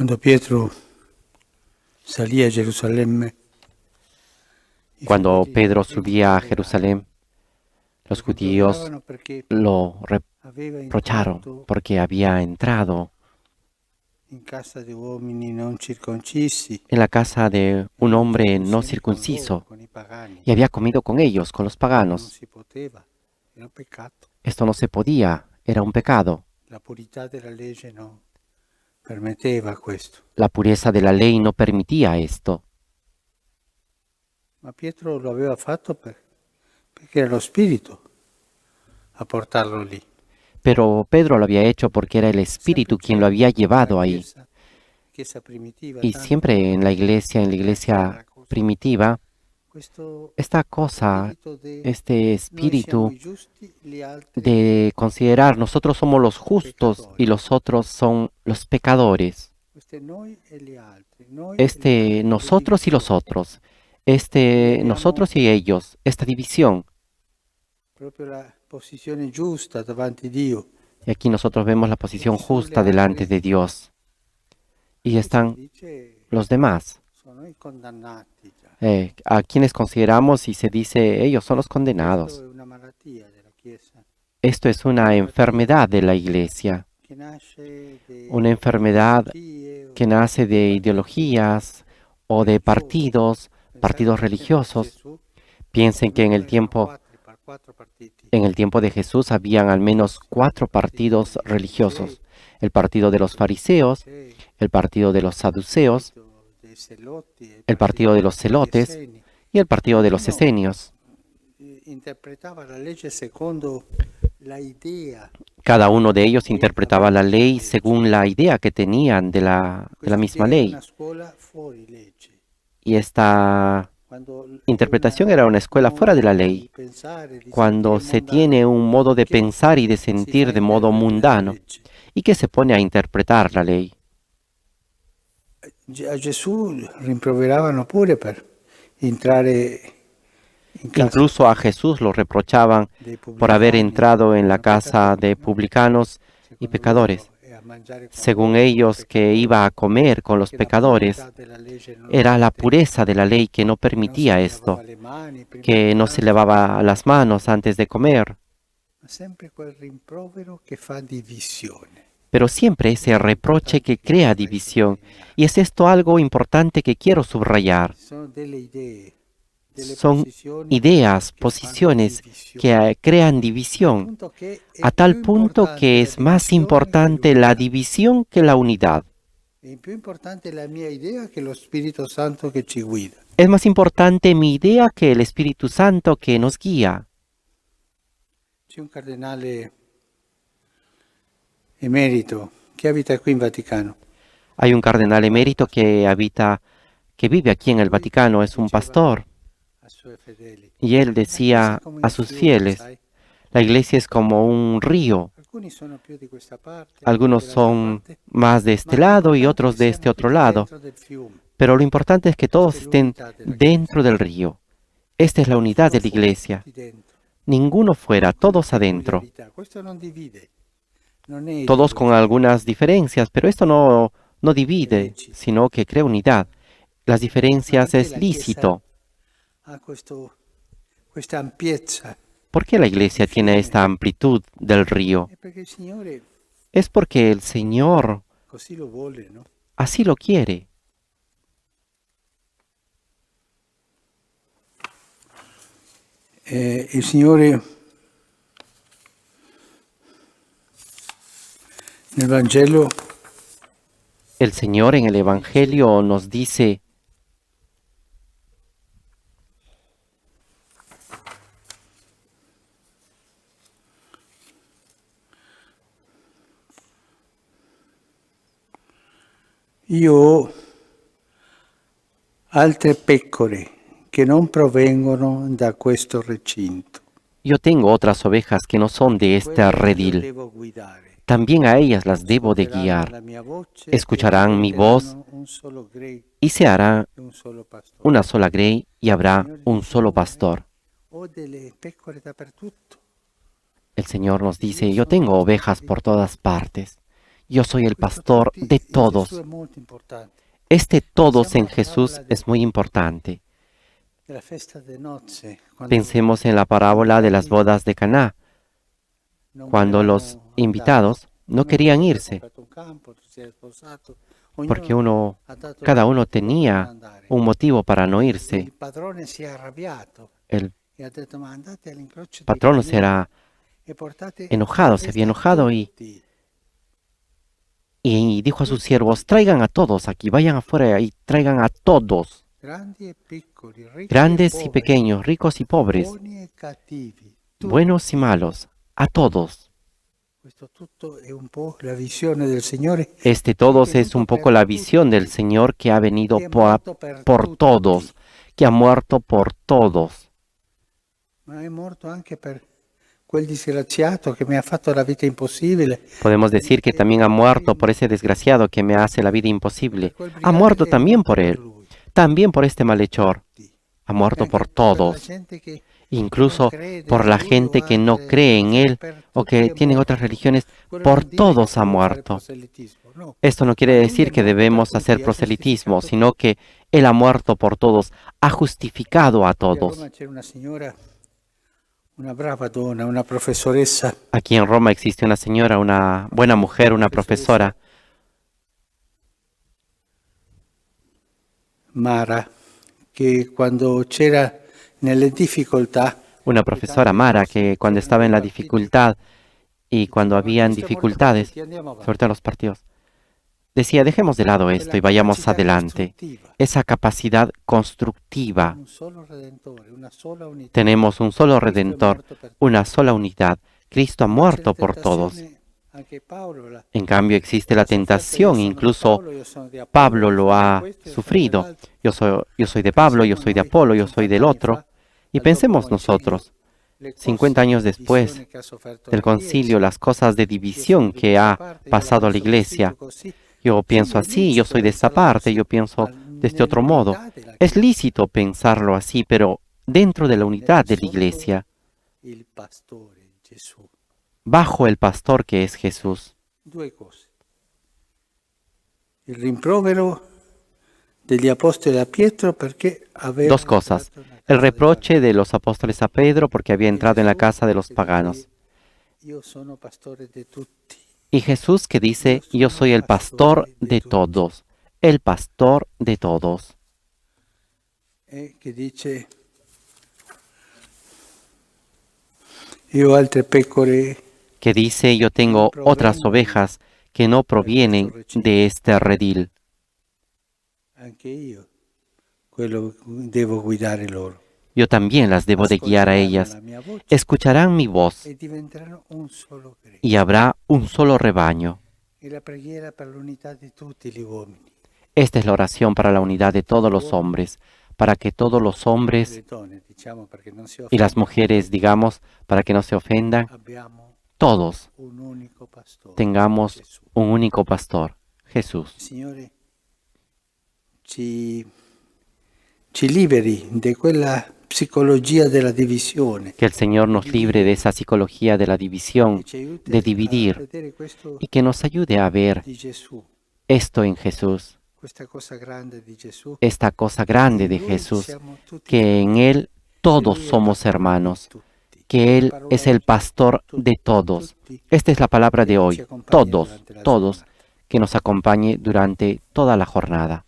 Cuando Pietro salía a Gerusalemme, i Cuando fratelli Pedro lo subía a rimproveravano, Jerusalén, los lo judíos rimproveravano perché lo aveva reprocharon entrato porque había entrado in casa di uomini non circoncisi en la casa de e un mangiato hombre no insieme con loro, circunciso con i pagani. y había comido con ellos, con los Non paganos. si poteva, era un peccato. Esto no se podía, era un pecado. La purità della legge non permetteva questo. La pureza de la ley no permitía esto, Ma Pietro lo aveva fatto perché era lo Spirito a portarlo lì. pero Pedro lo había hecho porque era el Sempre Espíritu quien lo c'è había nella llevado ahí. Chiesa primitiva, Y tanto siempre en la iglesia chiara così, primitiva, questo esta cosa, spirito di este noi siamo espíritu i giusti, gli altri de considerar nosotros somos los i justos y peccatori. los otros son los pecadores. Questo è noi e gli altri, noi e gli Este altri, le nosotros y los divisioni. otros, Qui este abbiamo nosotros y ellos, esta división. proprio la posizione giusta davanti a Dio. Y aquí nosotros vemos la E posición ci sono gli justa delante altri de Dios. Y che si están dice los demás, sono i condannati già. a quienes consideramos y se dice ellos son los Questo condenados. è una malattia della Chiesa Esto es una enfermedad de la iglesia, che nasce una da enfermedad ideologie o que nace de partiti ideologías o de religiosi. partidos Pensate nel tempo di religiosos. Gesù, Piensen que almeno erano quattro partiti. en el tiempo de Jesús habían al menos cuatro partidos Partiti farisei, religiosos: el partido de los partito dei fariseos, sadducei, el partido de los saduceos, partito dei Zelotti e il el partido de partito los degli celotes Esseni. y el partido de los Ognuno esenios. interpretava la legge secondo la idea Cada uno de ellos che interpretaba la aveva della ley legge. según la idea que tenían de la Questa misma idea era ley. una scuola fuori legge. Y esta Quando interpretación era una un escuela fuera de la modo ley. di pensare, di Cuando sentire se mondano tiene un modo de che pensar y de si fa sentir de modo interprete della mundano legge. y que se pone a interpretar la ley. A Gesù rimproveravano pure per entrare in casa Incluso a Jesús lo reprochaban dei por haber pubblicani, entrado en la erano casa peccatori, de no? publicanos y Secondo loro, pecadores. e a mangiare con Según loro, con i ellos, que iba peccatori, a comer con los perché la purità pecadores, della legge non lo era la permetteva. pureza de la ley que no Che non si permitía lavava esto, le mani prima di que no se pranzo, lavaba las manos antes de comer, ma sempre quel rimprovero che fa divisione. pero siempre ese Questo è reproche importante que che crea vorrei división. sottolineare. Y es esto algo importante que quiero subrayar. Ci sono delle idee, delle Son posizioni ideas, che fanno posiciones divisione, que crean al división, punto che è a tal più punto importante que la es más divisione che importante la l'unità. división que la unidad. È più importante la mia idea che lo Spirito Santo che ci guida. Es más importante mi idea que el Espíritu Santo que nos guía. C'è un cardinale emerito che abita qui in Vaticano. Hay un cardenal emérito que vive aquí en el Lui Vaticano, es un diceva pastor, ai suoi fedeli, y él la Chiesa è decía come a un sus fiume, fieles, sai? la iglesia es como un río. Alcuni sono più di questa parte, altri Algunos dell'altra son parte, más de este ma lado y l'importante è otros che de este siamo otro tutti lado, dentro del fiume. pero lo importante es que Questa todos è estén l'unità della dentro Chiesa. del río. Esta es la unidad Nessuno de la fuori, iglesia. tutti dentro. Ninguno fuera, Con le todos adentro. peculiarità. Questo non divide, non è Todos con ideologia, algunas diferencias, pero esto no è divide, lecito. sino que crea unidad. Las Ma diferencias perché es la Chiesa lícito. ha questa ampiezza? ¿Por qué la iglesia tiene esta amplitud del río? È perché il Signore Es porque el Señor così lo vuole, no? así lo quiere. Il Signore nel Vangelo El Señor en el Evangelio nos dice, io ho altre pecore che non provengono da questo recinto. yo tengo otras ovejas que no son de este Quelle io redil. devo guidare. También a ellas las debo de Ascolteranno guiar. la mia voce Escucharán mi voz diventeranno un solo grey y se hará e un solo pastore. una sola grey y habrá un solo pastor. Ho delle pecore dappertutto. El Señor nos dice, yo tengo ovejas por todas partes. yo soy el Questo pastor tutti de in Gesù todos. è molto importante. Este todos en Pensiamo alla Jesús parabola es muy importante. della festa de nozze, quando Pensemos en la gli parábola de las invitati bodas de Caná, non cuando los volevano andare. invitados no Uno querían aveva irse, comprato un campo, otro si era sposato, porque ognuno ha dato il cada suo uno motivo per non tenía andare. un motivo para no Il irse. padrone si è arrabbiato El e ha detto: ma andate all'incrocio dei patrono se cammini era e portate alla enojado, se había festa enojado tutti, y dijo a sus siervos, traigan a todos aquí, vayan afuera y traigan a todos, grandi e piccoli, ricchi e grandes y poveri, pequeños, ricos y pobres, buoni e cattivi, tutti. buenos y malos, a todos. Questo tutto è un po' la visione del Signore Este che è todos es venuto un per poco la visión del tutti, Señor que ha venido che è morto per por tutti, todos, que ha muerto por todos. ma è morto anche per quel disgraziato che mi ha fatto la vita impossibile, Podemos decir que también ha muerto por ese desgraciado que me hace la vida per imposible. quel Ha brigante muerto che è también morto por per él, lui. también por este malhechor. Tutti. Ha E muerto anche por per la todos, gente che non incluso crede por in la lui o gente que no altre cree en religioni, Él per o tutti que è tienen otras morto. religiones. Quello Por non dice che todos ha dobbiamo fare muerto. proselitismo, no. Esto no quiere Ma lui decir è que morto per debemos tutti, hacer ha proselitismo, giustificato sino que Él ha muerto por todos, ha justificado a Qui a todos. Roma c'era una signora, una brava donna, una professoressa, Aquí en Roma existe una señora, una buena mujer, una profesora, Mara, che quando c'era nelle difficoltà, una profesora Mara, que cuando estaba en la dificultad y cuando diceva: "Ma habían Cristo è morto per dificultades, tutti, andiamo sobre avanti". todo en los partidos, decía, dejemos de lado esto Quella y vayamos capacità adelante. costruttiva. Esa capacidad constructiva. Un solo Redentore, una sola unità. Tenemos un solo Cristo è Redentor, morto per tutti. una sola unidad. Cristo ha Invece muerto la por todos. tentazione, anche Paolo En cambio existe la l'ha sofferta, io tentación, sono di incluso Paolo, io sono di Apollo, Pablo io lo sono di ha questo, io sono sufrido. dell'altro. Yo soy de Pablo, yo Pensiamo soy de noi, Apolo, yo soy 50 del anni otro. fa, Y dal pensemos dopo concilio, nosotros, le cose 50 años di después divisione che ha sofferto del la concilio, Chiesa. las cosas de Io sono división di que questa ha parte, io la pasado a la penso così, iglesia. tu così. Yo pienso Quindi è así, yo lecito soy de esta pensarla parte, così, yo pienso ma de este otro modo. nell'unità della Es Chiesa, lícito pensarlo así, pero dentro de la unidad de la sotto iglesia, il pastore Gesù. bajo el pastor que es Jesús. Due cose. Il rimprovero degli apostoli a Pietro perché aveva Dos cosas. El reproche de los apóstoles a Pedro porque había entrado en la casa de los paganos. Io sono pastore di tutti. Y Jesús que dice, yo soy el pastor de todos, el pastor de todos. E che dice: io ho altre pecore, Que dice, yo tengo otras ovejas que no provienen de este redil. anche io quello devo guidare loro. Yo también las debo de guiar a ellas. Ascolteranno la mia voce Escucharán mi voz e diventeranno un solo gregge. y habrá un solo rebaño. E la preghiera per l'unità di tutti gli uomini. Esta es la oración para la unidad de todos los hombres, para que todos los hombres Le donne, diciamo, perché non si y las offendano, mujeres, digamos, para que no se ofendan, abbiamo todos un unico pastore, tengamos Gesù. un único pastor, Jesús. Signore, ci liberi di quella psicologia della divisione Que el Señor nos libre de esa psicología de la división, e ci aiuti de a dividir, vedere questo y que nos ayude a ver di Gesù, esto en Jesús, questa cosa grande di Gesù. esta cosa grande de In lui Jesús, siamo tutti que en Él todos Lui è il somos pastore di hermanos, tutti. que Él Parola es el oggi, pastor tutti, de todos. tutti, Esta es la palabra de che ci hoy, accompagna todos, durante la todos, giornata. que nos acompañe durante toda la jornada.